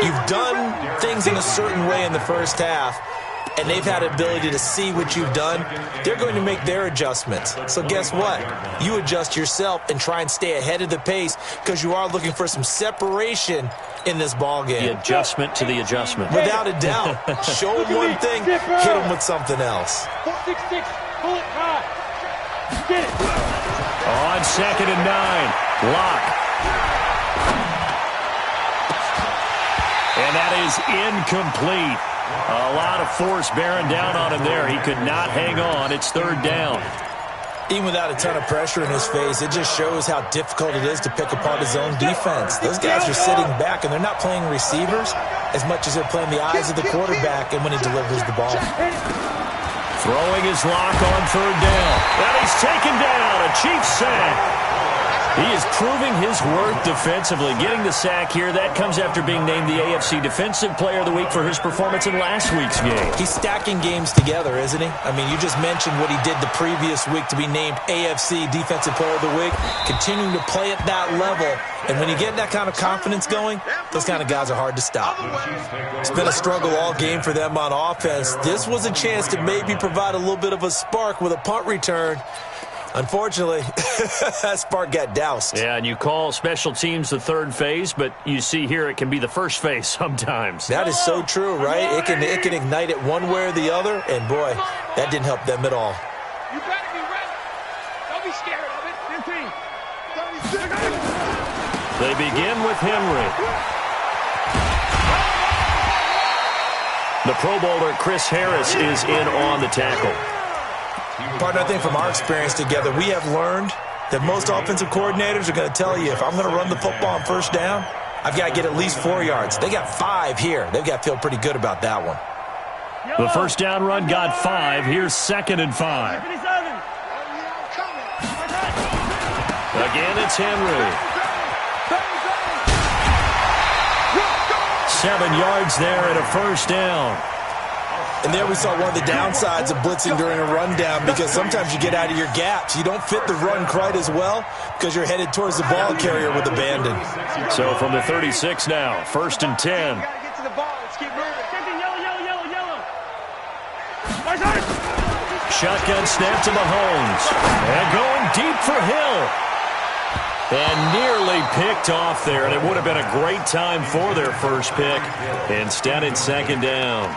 you've done things in a certain way in the first half, and they've had the ability to see what you've done, they're going to make their adjustments. So guess what? You adjust yourself and try and stay ahead of the pace because you are looking for some separation in this ball game. The adjustment to the adjustment. Without a doubt. Show them one thing, hit them with something else. 4-6-6, pull it high. Get it. On 2nd and 9, Locke. And that is incomplete. A lot of force bearing down on him there. He could not hang on. It's 3rd down. Even without a ton of pressure in his face, it just shows how difficult it is to pick apart his own defense. Those guys are sitting back, and they're not playing receivers as much as they're playing the eyes of the quarterback and when he delivers the ball. Throwing his Locke on 3rd down. And he's taken down. A Chiefs sack. He is proving his worth defensively. Getting the sack here, that comes after being named the AFC Defensive Player of the Week for his performance in last week's game. He's stacking games together, isn't he? I mean, you just mentioned what he did the previous week to be named AFC Defensive Player of the Week, continuing to play at that level. And when you get that kind of confidence going, those kind of guys are hard to stop. It's been a struggle all game for them on offense. This was a chance to maybe provide a little bit of a spark with a punt return. Unfortunately, that spark got doused. Yeah, and you call special teams the 3rd phase, but you see here it can be the 1st phase sometimes. That is so true, right? It can ignite it one way or the other, and boy, that didn't help them at all. You better be ready. Don't be scared of it. 15. They begin with Henry. The Pro Bowler Chris Harris is in on the tackle. Partner, I think from our experience together, we have learned that most offensive coordinators are going to tell you, if I'm going to run the football on 1st down, I've got to get at least 4 yards. They got 5 here. They've got to feel pretty good about that one. The 1st down run got 5. Here's 2nd and 5. Again, it's Henry. 7 yards there and a 1st down. And there we saw one of the downsides of blitzing during a rundown, because sometimes you get out of your gaps. You don't fit the run quite as well because you're headed towards the ball carrier with abandon. So from the 36 now, 1st and 10. Get to the ball. Let's keep moving. Yellow. Shotgun snap to Mahomes. And going deep for Hill. And nearly picked off there. And it would have been a great time for their first pick. Instead, it's 2nd down.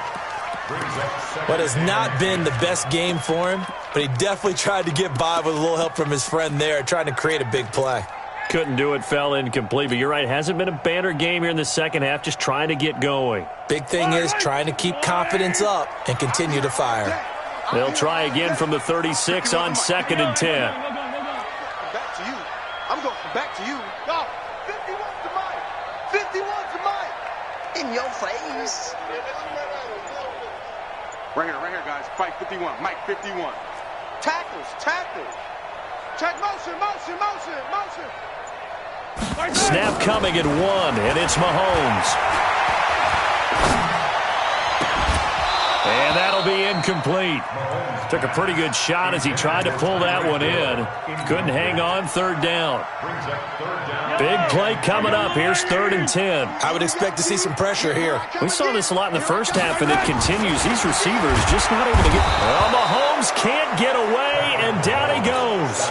What has not been the best game for him, but he definitely tried to get by with a little help from his friend there, trying to create a big play. Couldn't do it, fell incomplete, but you're right, hasn't been a banner game here in the second half, just trying to get going. Big thing is trying to keep confidence up and continue to fire. They'll try again from the 36 on 2nd and 10. Back to you. I'm going back to you. Go. 51 to Mike. 51 to Mike. In your face. Right here, guys. Fight 51. Mike 51. Tackles. Check motion. Snap coming at 1, and it's Mahomes. And that'll be incomplete. Took a pretty good shot as he tried to pull that one in. Couldn't hang on, 3rd down. Big play coming up. Here's 3rd and 10. I would expect to see some pressure here. We saw this a lot in the first half, and it continues. These receivers just not able to get... Well, Mahomes can't get away, and down he goes.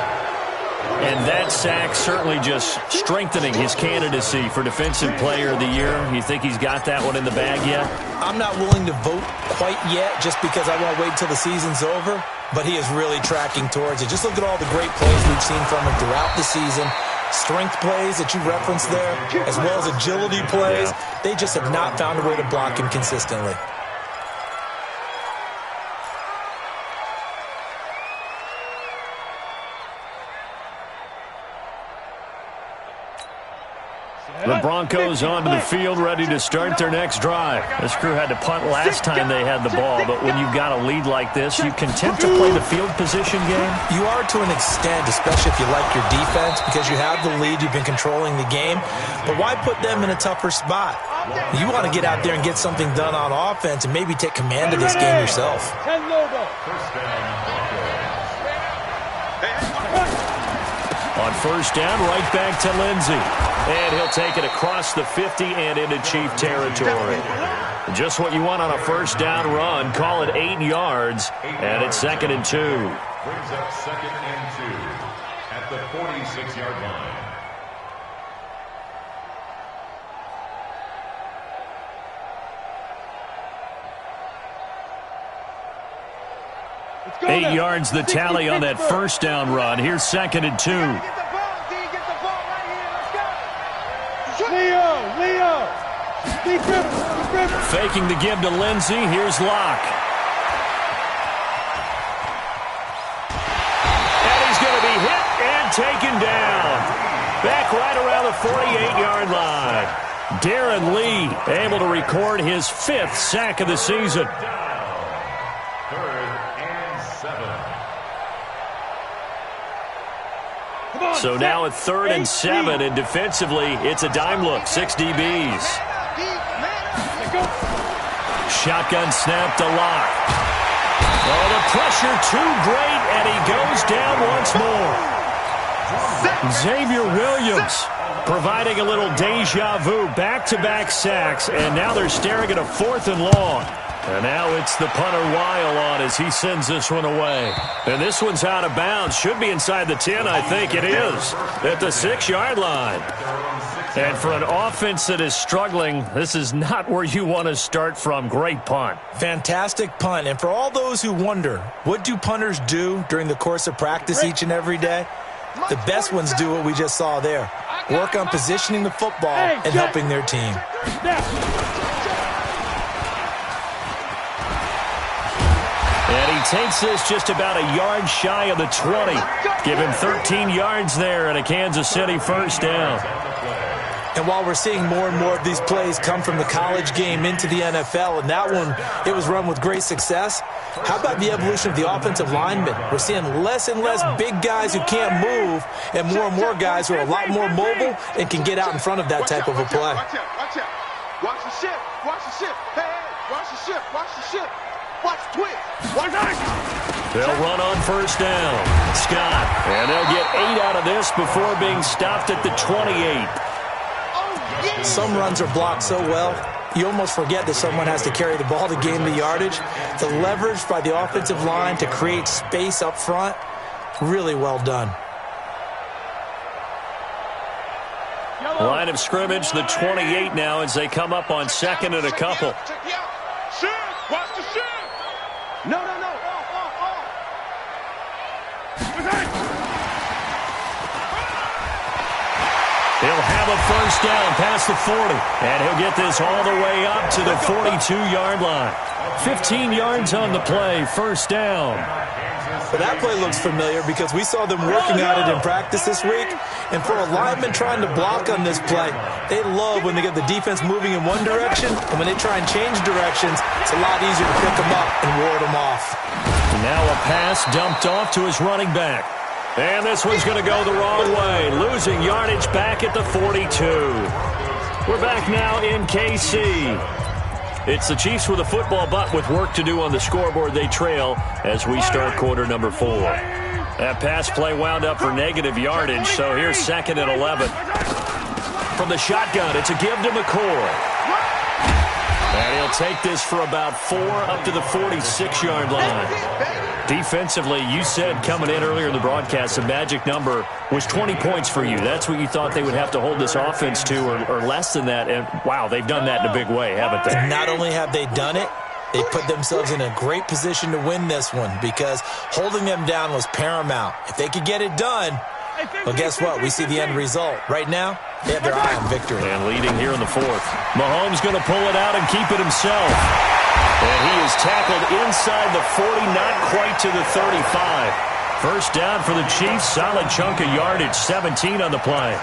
And that sack certainly just strengthening his candidacy for Defensive Player of the Year. You think he's got that one in the bag yet? I'm not willing to vote quite yet just because I won't wait until the season's over, but he is really tracking towards it. Just look at all the great plays we've seen from him throughout the season. Strength plays that you referenced there, as well as agility plays. Yeah. They just have not found a way to block him consistently. The Broncos onto the field, ready to start their next drive. This crew had to punt last time they had the ball, but when you've got a lead like this, you content to play the field position game? You are to an extent, especially if you like your defense, because you have the lead, you've been controlling the game. But why put them in a tougher spot? You want to get out there and get something done on offense and maybe take command of this game yourself. On 1st down, right back to Lindsey. And he'll take it across the 50 and into Chief territory. Just what you want on a first down run. Call it 8 yards, and it's 2nd and 2. Brings up 2nd and 2 at the 46-yard line. Go 8 yards the tally on that first down run. Here's 2nd and 2. Leo. Faking the give to Lindsey. Here's Locke. And he's going to be hit and taken down. Back right around the 48-yard line. Darren Lee able to record his 5th sack of the season. So now at 3rd and 7, and defensively, it's a dime look, 6 DBs. Shotgun snap to Locke. Oh, the pressure too great, and he goes down once more. Xavier Williams providing a little deja vu, back-to-back sacks, and now they're staring at a 4th and long. And now it's the punter Weil on as he sends this one away. And this one's out of bounds. Should be inside the 10, I think it is, at the 6-yard line. And for an offense that is struggling, this is not where you want to start from. Great punt. Fantastic punt. And for all those who wonder, what do punters do during the course of practice each and every day? The best ones do what we just saw there. Work on positioning the football and helping their team. And he takes this just about a yard shy of the 20. Give him 13 yards there and a Kansas City first down. And while we're seeing more and more of these plays come from the college game into the NFL, and that one, it was run with great success, how about the evolution of the offensive linemen? We're seeing less and less big guys who can't move and more guys who are a lot more mobile and can get out in front of that type of a play. Watch out. Watch the ship. Hey, watch the ship. Watch the twist. They'll run on first down. Scott. And they'll get 8 out of this before being stopped at the 28. Some runs are blocked so well, you almost forget that someone has to carry the ball to gain the yardage. The leverage by the offensive line to create space up front, really well done. Line of scrimmage, the 28 now as they come up on 2nd and a couple. Watch the ship. No. He'll have a first down past the 40, and he'll get this all the way up to the 42-yard line. 15 yards on the play, first down. But that play looks familiar because we saw them working on it in practice this week. And for a lineman trying to block on this play, they love when they get the defense moving in one direction, and when they try and change directions, it's a lot easier to pick them up and ward them off. Now a pass dumped off to his running back. And this one's going to go the wrong way, losing yardage back at the 42. We're back now in KC. It's the Chiefs with a football, but with work to do on the scoreboard. They trail as we start quarter number 4. That pass play wound up for negative yardage, so here's 2nd and 11. From the shotgun, it's a give to McCoy. And he'll take this for about 4 up to the 46-yard line. Defensively, you said coming in earlier in the broadcast, the magic number was 20 points for you. That's what you thought they would have to hold this offense to, or less than that. And, wow, they've done that in a big way, haven't they? And not only have they done it, they put themselves in a great position to win this one because holding them down was paramount. If they could get it done, well, guess what? We see the end result. Right now, they have their eye on victory. And leading here in the 4th. Mahomes going to pull it out and keep it himself. And he is tackled inside the 40, not quite to the 35. First down for the Chiefs. Solid chunk of yardage, 17 on the play.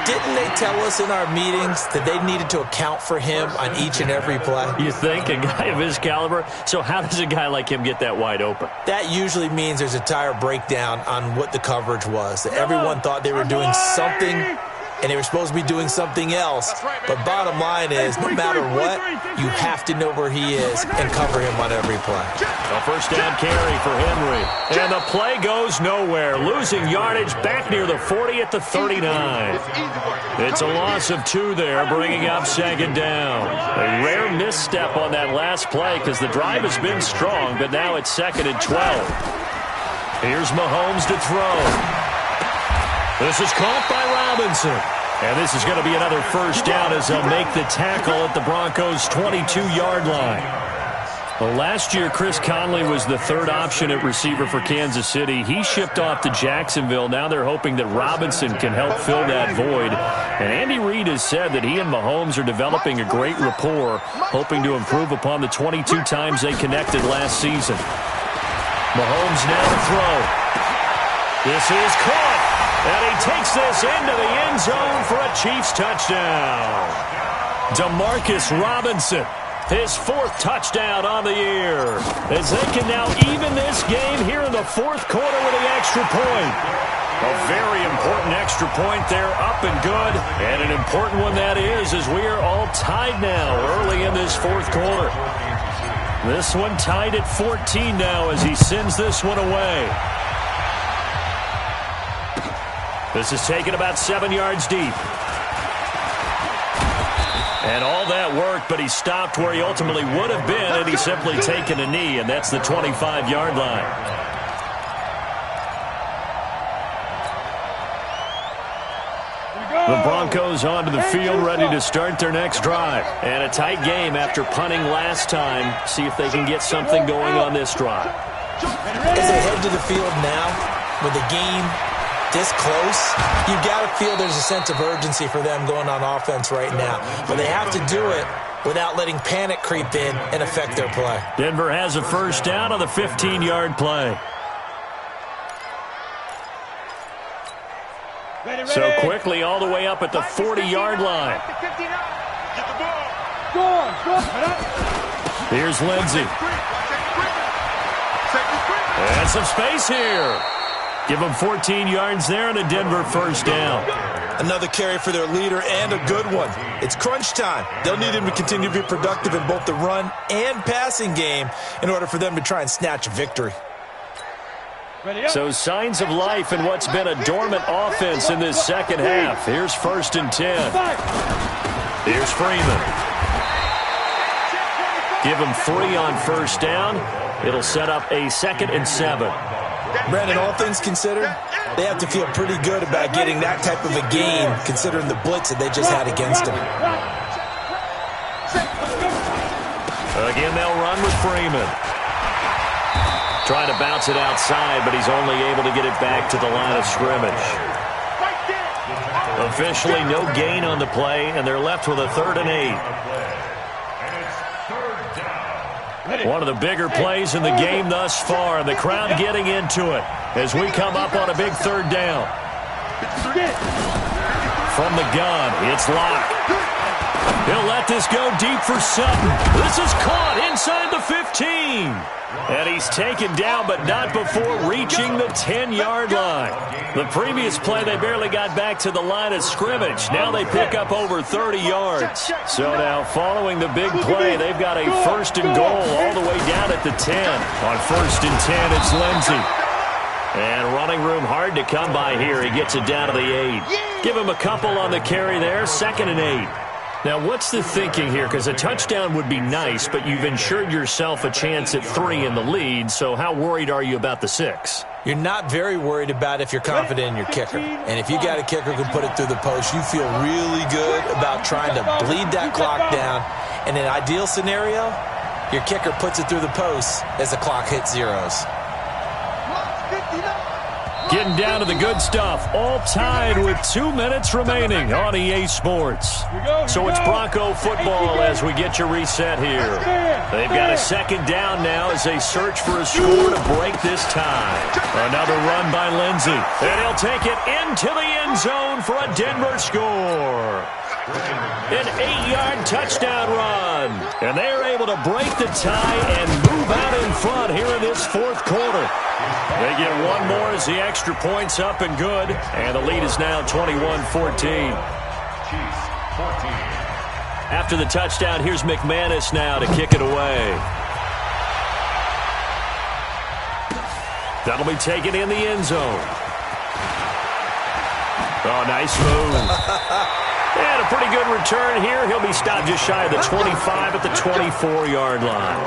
Didn't they tell us in our meetings that they needed to account for him on each and every play? You think? A guy of his caliber? So how does a guy like him get that wide open? That usually means there's a tire breakdown on what the coverage was. That everyone thought they were doing something and they were supposed to be doing something else. But bottom line is, no matter what, you have to know where he is and cover him on every play. A first down carry for Henry. And the play goes nowhere. Losing yardage back near the 40 at the 39. It's a loss of 2 there, bringing up second down. A rare misstep on that last play because the drive has been strong, but now it's 2nd and 12. Here's Mahomes to throw. This is caught by Robinson. And this is going to be another first down as they'll make the tackle at the Broncos' 22-yard line. Well, last year, Chris Conley was the 3rd option at receiver for Kansas City. He shipped off to Jacksonville. Now they're hoping that Robinson can help fill that void. And Andy Reid has said that he and Mahomes are developing a great rapport, hoping to improve upon the 22 times they connected last season. Mahomes now to throw. This is caught. And he takes this into the end zone for a Chiefs touchdown. Demarcus Robinson, his 4th touchdown on the year, as they can now even this game here in the 4th quarter with the extra point. A very important extra point there, up and good, and an important one that is, as we are all tied now early in this 4th quarter. This one tied at 14 now as he sends this one away. This is taken about 7 yards deep. And all that worked, but he stopped where he ultimately would have been, and he's simply taken a knee, and that's the 25-yard line. The Broncos onto the field, ready to start their next drive. And a tight game after punting last time. See if they can get something going on this drive. As they head to the field now, with the game this close, you got to feel there's a sense of urgency for them going on offense right now. But they have to do it without letting panic creep in and affect their play. Denver has a first down on the 15-yard play. So quickly all the way up at the 40-yard line. Here's Lindsey. And some space here. Give them 14 yards there and a Denver first down. Another carry for their leader and a good one. It's crunch time. They'll need him to continue to be productive in both the run and passing game in order for them to try and snatch a victory. So signs of life in what's been a dormant offense in this second half. Here's 1st and 10. Here's Freeman. Give him 3 on first down. It'll set up a 2nd and 7. Brandon, all things considered, they have to feel pretty good about getting that type of a game, considering the blitz that they just had against them. Again, they'll run with Freeman. Trying to bounce it outside, but he's only able to get it back to the line of scrimmage. Officially no gain on the play, and they're left with a 3rd and 8. One of the bigger plays in the game thus far, and the crowd getting into it as we come up on a big 3rd down. From the gun, it's Locke. He'll let this go deep for Sutton. This is caught inside the 15. And he's taken down, but not before reaching the 10-yard line. The previous play, they barely got back to the line of scrimmage. Now they pick up over 30 yards. So now, following the big play, they've got a 1st and goal all the way down at the 10. On 1st and 10, it's Lindsey. And running room hard to come by here. He gets it down to the 8. Give him a couple on the carry there, 2nd and 8. Now, what's the thinking here? Because a touchdown would be nice, but you've ensured yourself a chance at 3 in the lead, so how worried are you about the 6? You're not very worried about if you're confident in your kicker. And if you got a kicker who can put it through the post, you feel really good about trying to bleed that clock down. In an ideal scenario, your kicker puts it through the post as the clock hits zeros. Getting down to the good stuff, all tied with 2 minutes remaining on EA Sports. So it's Bronco football as we get your reset here. They've got a 2nd down now as they search for a score to break this tie. Another run by Lindsey, and he'll take it into the end zone for a Denver score. An 8-yard touchdown run. And they're able to break the tie and move out in front here in this fourth quarter. They get one more as the extra point's up and good. And the lead is now 21-14. After the touchdown, here's McManus now to kick it away. That'll be taken in the end zone. Oh, nice move. And a pretty good return here. He'll be stopped just shy of the 25 at the 24-yard line.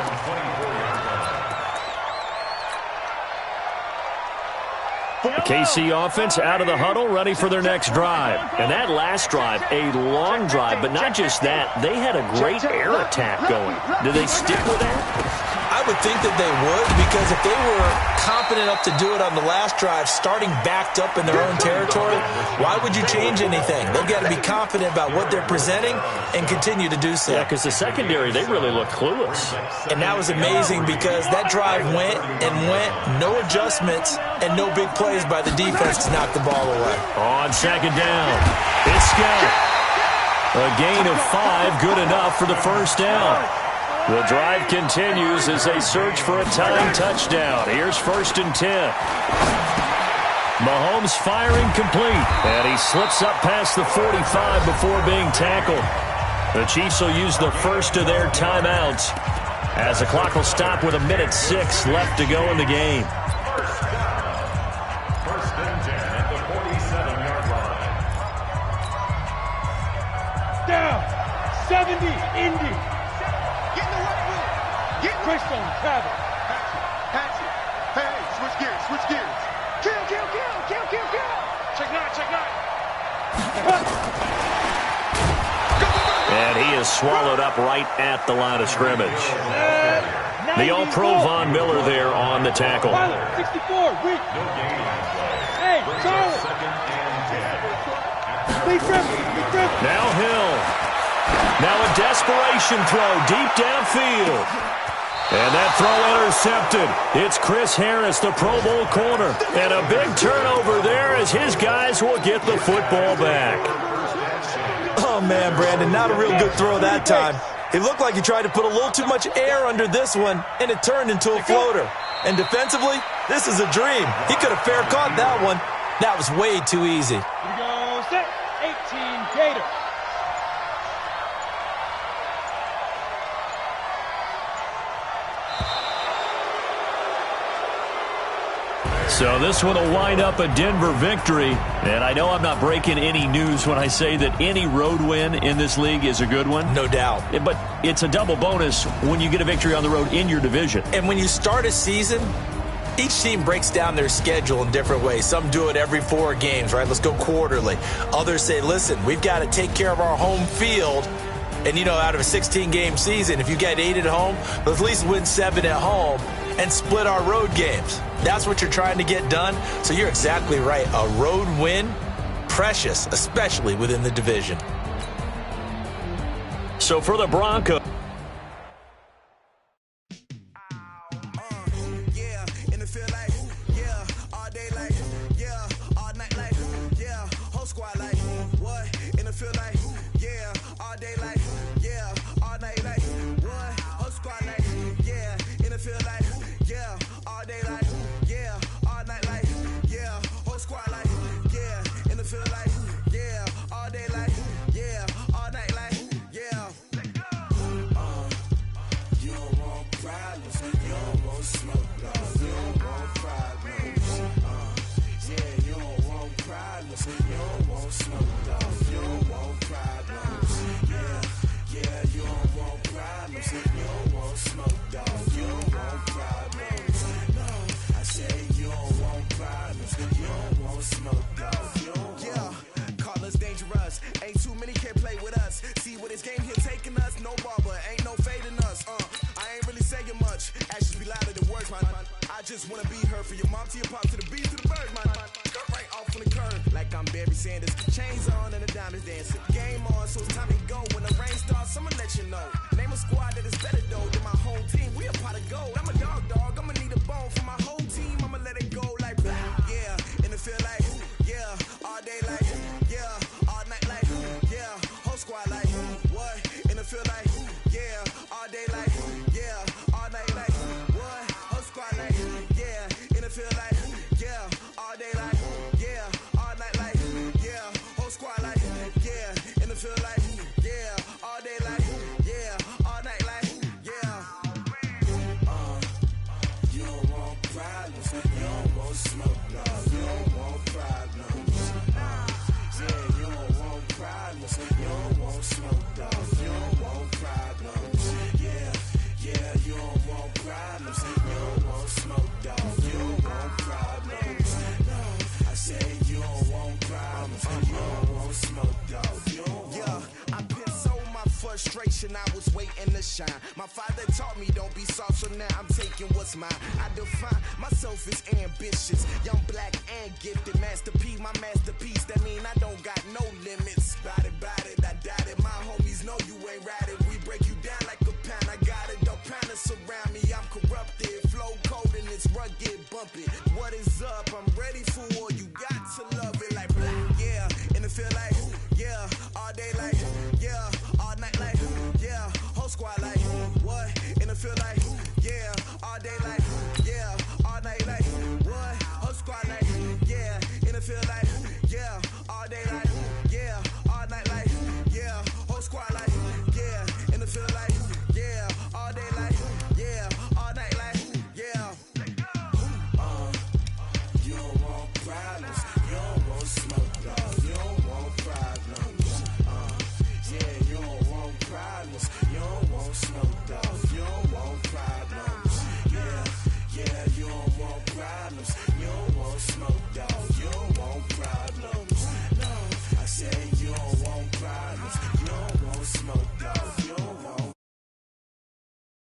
The KC offense out of the huddle, ready for their next drive. And that last drive, a long drive, but not just that. They had a great air attack going. Do they stick with that? I would think that they would, because if they were confident enough to do it on the last drive, starting backed up in their own territory, why would you change anything? They've got to be confident about what they're presenting and continue to do so. Yeah, because the secondary, they really looked clueless. And that was amazing because that drive went and went, no adjustments, and no big plays by the defense to knock the ball away. On second down, it's Scott. A gain of 5, good enough for the first down. The drive continues as they search for a tying touchdown. Here's 1st and 10. Mahomes firing complete. And he slips up past the 45 before being tackled. The Chiefs will use the first of their timeouts as the clock will stop with 1:06 left to go in the game. First and 10 at the 47-yard line. Down. 70, Indy. Get in the right room. Get in the Chris on Travis. Patch it. Hey, switch gears, switch gears. Kill, kill, kill, kill, kill, kill. Check nine, check nine. And he is swallowed up right at the line of scrimmage. The All-Pro Von Miller there on the tackle. 64, weak. Hey, Charlie. Lee Griffin. Now Hill. Now a desperation throw deep downfield. And that throw intercepted. It's Chris Harris, the Pro Bowl corner. And a big turnover there as his guys will get the football back. Oh, man, Brandon, not a real good throw that time. It looked like he tried to put a little too much air under this one, and it turned into a floater. And defensively, this is a dream. He could have fair caught that one. That was way too easy. Here we go, set. 18, Gator. So this one will wind up a Denver victory. And I know I'm not breaking any news when I say that any road win in this league is a good one. No doubt. But it's a double bonus when you get a victory on the road in your division. And when you start a season, each team breaks down their schedule in different ways. Some do it every 4 games, right? Let's go quarterly. Others say, listen, we've got to take care of our home field. And, you know, out of a 16-game season, if you get 8 at home, let's at least win 7 at home and split our road games. That's what you're trying to get done. So you're exactly right. A road win, precious, especially within the division. So for the Broncos. feel like, yeah, all day like, yeah, all night like, yeah, whole squad like, yeah, in the field like, yeah, all day like, yeah, all night like, yeah. You don't want problems, you don't want smoke, no, you don't want problems. Yeah, you don't want problems, you don't want smoke, dog, you don't want problems. Yeah, you don't want problems, you don't want smoke, dog, you don't want problems. No, I said you don't want problems, you don't want smoke, dog, you don't want. Yeah, I pissed so my frustration, I was waiting to shine. My father taught me don't be soft, so now I'm taking what's mine. I define myself as ambitious, young, black, and gifted. Masterpiece, my masterpiece, that mean I don't got no limits. Bout it, I doubt it. My homies know you ain't ride it. We break you down like a pound. I got it, don't pound it surround me. I'm corrupted, flow cold and it's rugged, bumpy. What is up? I'm ready for war. You got to love it like black, yeah. And it feel like, yeah, all day like, yeah, all night like, yeah, whole squad like, what? And it feel like, yeah, all day like, yeah, all night like, what? Whole squad like, yeah, and it feel like, yeah, all day like, yeah, all night like, yeah, whole squad like, yeah, and it feel like, yeah, all day like, yeah, all night like, yeah. You don't want problems, you don't want smoke.